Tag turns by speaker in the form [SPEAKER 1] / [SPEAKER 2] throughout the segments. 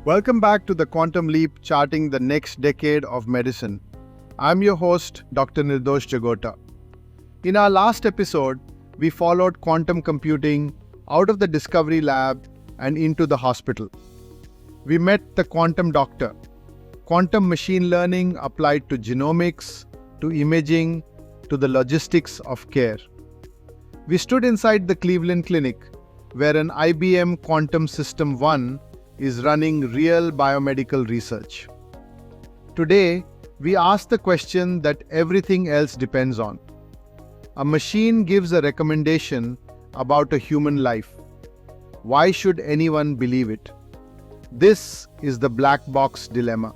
[SPEAKER 1] Welcome back to the Quantum Leap, charting the next decade of medicine. I'm your host, Dr. Nirdosh Jagota. In our last episode, we followed quantum computing out of the discovery lab and into the hospital. We met the quantum doctor, quantum machine learning applied to genomics, to imaging, to the logistics of care. We stood inside the Cleveland Clinic, where an IBM Quantum System 1 is running real biomedical research. Today, we ask the question that everything else depends on. A machine gives a recommendation about a human life. Why should anyone believe it? This is the black box dilemma.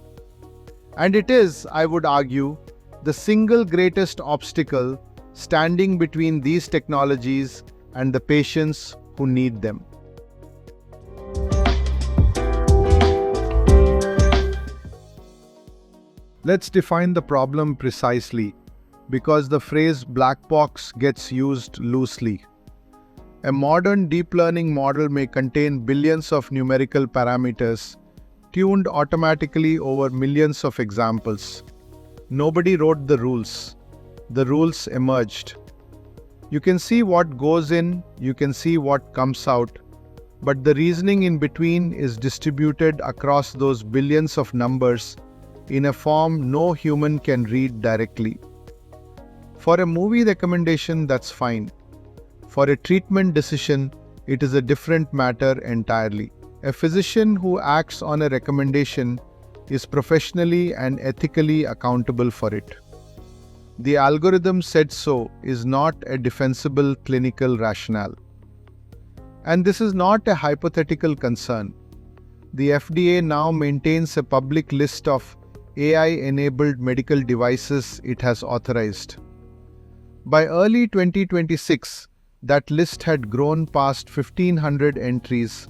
[SPEAKER 1] And it is, I would argue, the single greatest obstacle standing between these technologies and the patients who need them. Let's define the problem precisely, because the phrase black box gets used loosely. A modern deep learning model may contain billions of numerical parameters, tuned automatically over millions of examples. Nobody wrote the rules. The rules emerged. You can see what goes in, you can see what comes out, but the reasoning in between is distributed across those billions of numbers in a form no human can read directly. For a movie recommendation, that's fine. For a treatment decision, it is a different matter entirely. A physician who acts on a recommendation is professionally and ethically accountable for it. The algorithm said so is not a defensible clinical rationale. And this is not a hypothetical concern. The FDA now maintains a public list of AI-enabled medical devices it has authorized. By early 2026, that list had grown past 1,500 entries,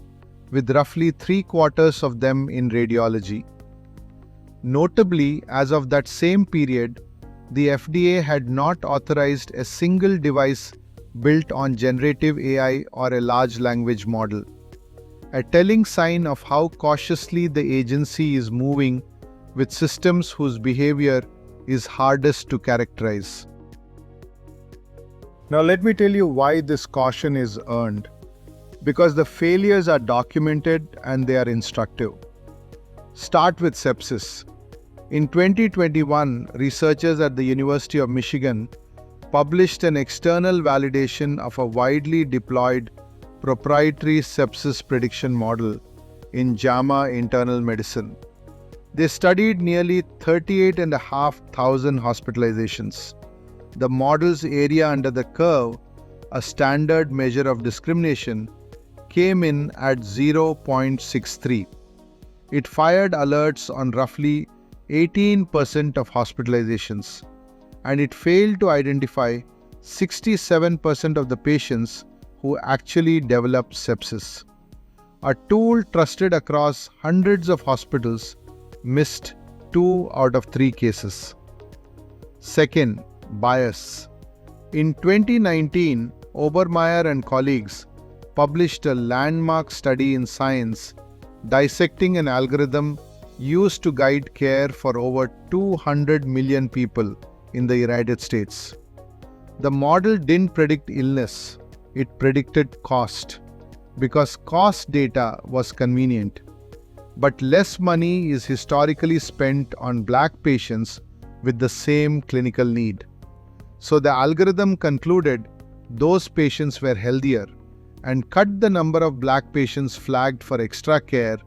[SPEAKER 1] with roughly 3/4 of them in radiology. Notably, as of that same period, the FDA had not authorized a single device built on generative AI or a large language model, a telling sign of how cautiously the agency is moving with systems whose behavior is hardest to characterize. Now let me tell you why this caution is earned. Because the failures are documented and they are instructive. Start with sepsis. In 2021, researchers at the University of Michigan published an external validation of a widely deployed proprietary sepsis prediction model in JAMA Internal Medicine. They studied nearly 38,500 hospitalizations. The model's area under the curve, a standard measure of discrimination, came in at 0.63. It fired alerts on roughly 18% of hospitalizations, and it failed to identify 67% of the patients who actually developed sepsis. A tool trusted across hundreds of hospitals missed 2 out of 3 cases. Second, bias. In 2019, Obermeyer and colleagues published a landmark study in Science dissecting an algorithm used to guide care for over 200 million people in the United States. The model didn't predict illness, it predicted cost, because cost data was convenient. But less money is historically spent on Black patients with the same clinical need. So the algorithm concluded those patients were healthier and cut the number of Black patients flagged for extra care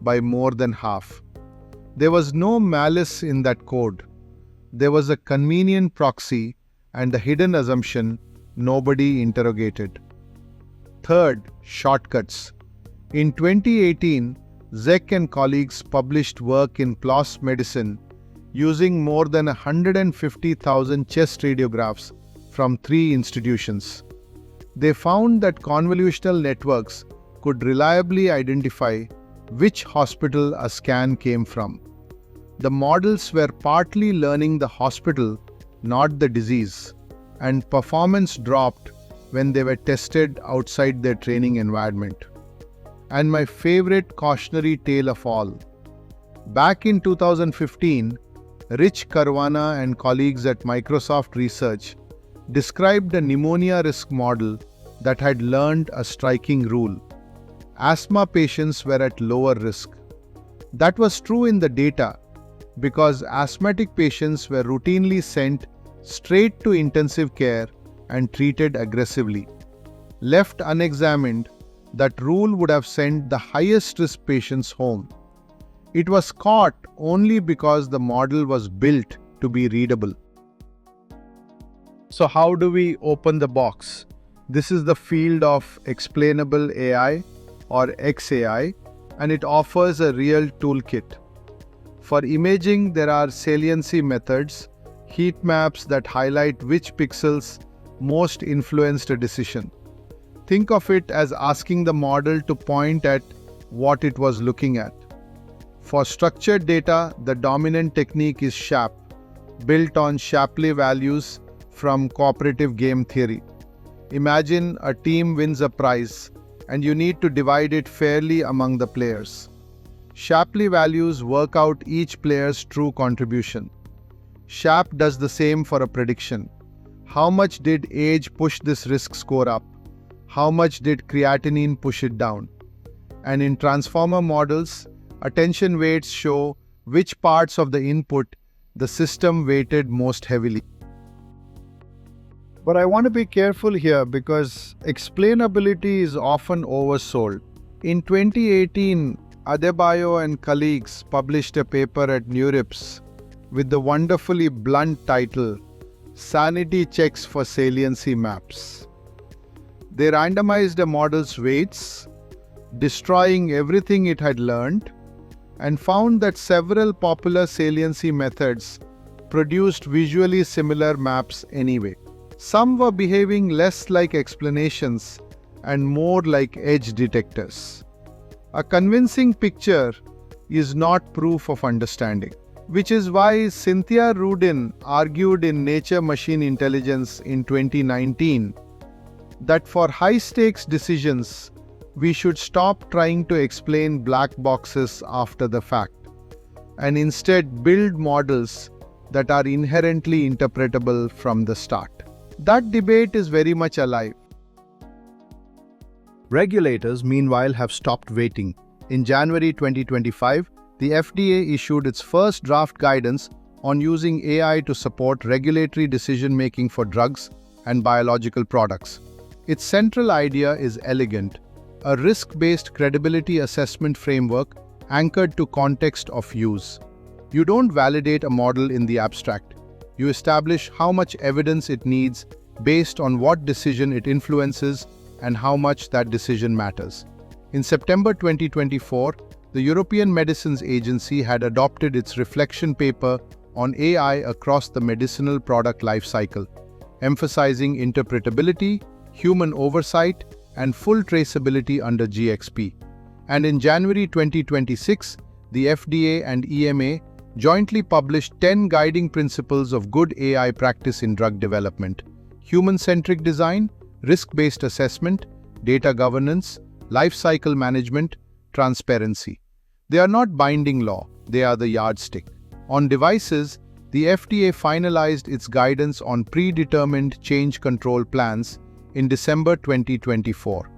[SPEAKER 1] by more than half. There was no malice in that code. There was a convenient proxy and the hidden assumption nobody interrogated. Third, shortcuts. In 2018, Zek and colleagues published work in PLOS Medicine using more than 150,000 chest radiographs from 3 institutions. They found that convolutional networks could reliably identify which hospital a scan came from. The models were partly learning the hospital, not the disease, and performance dropped when they were tested outside their training environment. And my favorite cautionary tale of all. Back in 2015, Rich Caruana and colleagues at Microsoft Research described a pneumonia risk model that had learned a striking rule. Asthma patients were at lower risk. That was true in the data because asthmatic patients were routinely sent straight to intensive care and treated aggressively. Left unexamined, that rule would have sent the highest risk patients home. It was caught only because the model was built to be readable. So how do we open the box? This is the field of explainable AI or XAI, and it offers a real toolkit. For imaging, there are saliency methods, heat maps that highlight which pixels most influenced a decision. Think of it as asking the model to point at what it was looking at. For structured data, the dominant technique is SHAP, built on Shapley values from cooperative game theory. Imagine a team wins a prize, and you need to divide it fairly among the players. Shapley values work out each player's true contribution. SHAP does the same for a prediction. How much did age push this risk score up? How much did creatinine push it down? And in transformer models, attention weights show which parts of the input the system weighted most heavily. But I want to be careful here because explainability is often oversold. In 2018, Adebayo and colleagues published a paper at NeurIPS with the wonderfully blunt title, Sanity Checks for Saliency Maps. They randomized a model's weights, destroying everything it had learned, and found that several popular saliency methods produced visually similar maps anyway. Some were behaving less like explanations and more like edge detectors. A convincing picture is not proof of understanding, which is why Cynthia Rudin argued in Nature Machine Intelligence in 2019 that for high-stakes decisions, we should stop trying to explain black boxes after the fact and instead build models that are inherently interpretable from the start. That debate is very much alive. Regulators, meanwhile, have stopped waiting. In January 2025, the FDA issued its first draft guidance on using AI to support regulatory decision-making for drugs and biological products. Its central idea is elegant: a risk-based credibility assessment framework anchored to context of use. You don't validate a model in the abstract. You establish how much evidence it needs based on what decision it influences and how much that decision matters. In September 2024, the European Medicines Agency had adopted its reflection paper on AI across the medicinal product lifecycle, emphasizing interpretability, human oversight, and full traceability under GXP. And in January 2026, the FDA and EMA jointly published 10 guiding principles of good AI practice in drug development: human-centric design, risk-based assessment, data governance, life cycle management, transparency. They are not binding law, they are the yardstick. On devices, the FDA finalized its guidance on predetermined change control plans in December 2024,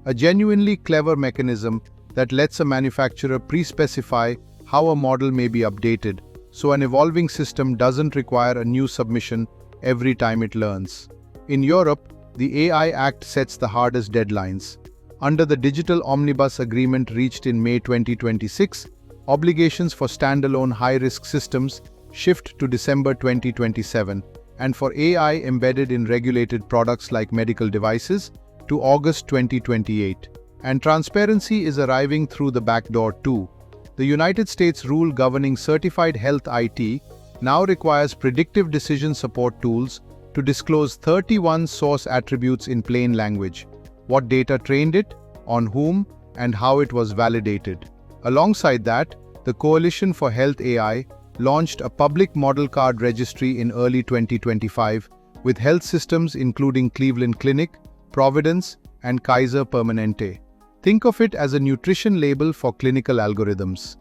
[SPEAKER 1] a genuinely clever mechanism that lets a manufacturer pre-specify how a model may be updated, so an evolving system doesn't require a new submission every time it learns. In Europe, the AI Act sets the hardest deadlines. Under the Digital Omnibus Agreement reached in May 2026, obligations for standalone high-risk systems shift to December 2027, and for AI embedded in regulated products like medical devices to August 2028. And transparency is arriving through the back door too. The United States rule governing certified health IT now requires predictive decision support tools to disclose 31 source attributes in plain language: what data trained it, on whom, and how it was validated. Alongside that, the Coalition for Health AI launched a public model card registry in early 2025 with health systems including Cleveland Clinic, Providence, and Kaiser Permanente. Think of it as a nutrition label for clinical algorithms.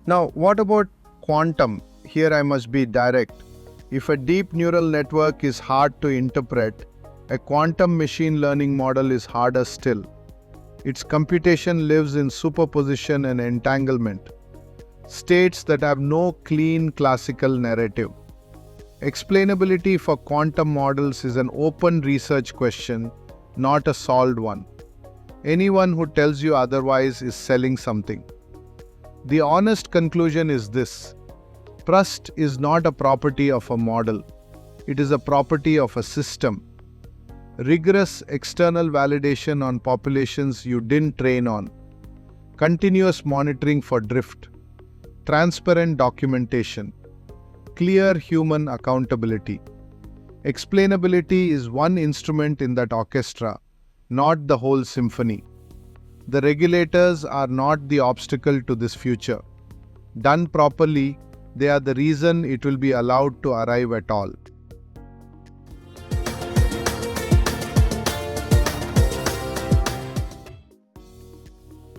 [SPEAKER 1] Now, what about quantum? Here I must be direct. If a deep neural network is hard to interpret, a quantum machine learning model is harder still. Its computation lives in superposition and entanglement, states that have no clean classical narrative. Explainability for quantum models is an open research question, not a solved one. Anyone who tells you otherwise is selling something. The honest conclusion is this: trust is not a property of a model, it is a property of a system. Rigorous external validation on populations you didn't train on, continuous monitoring for drift, transparent documentation, clear human accountability. Explainability is one instrument in that orchestra, not the whole symphony. The regulators are not the obstacle to this future. Done properly, they are the reason it will be allowed to arrive at all.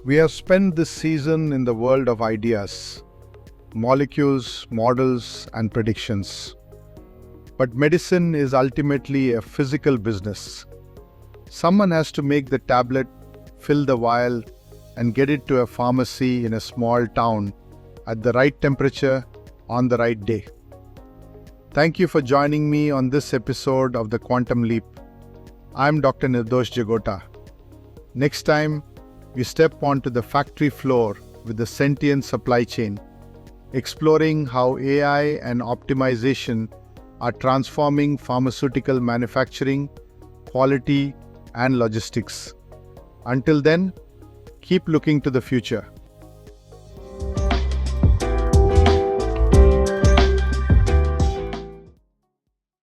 [SPEAKER 1] We have spent this season in the world of ideas, molecules, models, and predictions. But medicine is ultimately a physical business. Someone has to make the tablet, fill the vial, and get it to a pharmacy in a small town at the right temperature on the right day. Thank you for joining me on this episode of The Quantum Leap. I'm Dr. Nirdosh Jagota. Next time, we step onto the factory floor with the sentient supply chain, exploring how AI and optimization are transforming pharmaceutical manufacturing, quality, and logistics. Until then, keep looking to the future.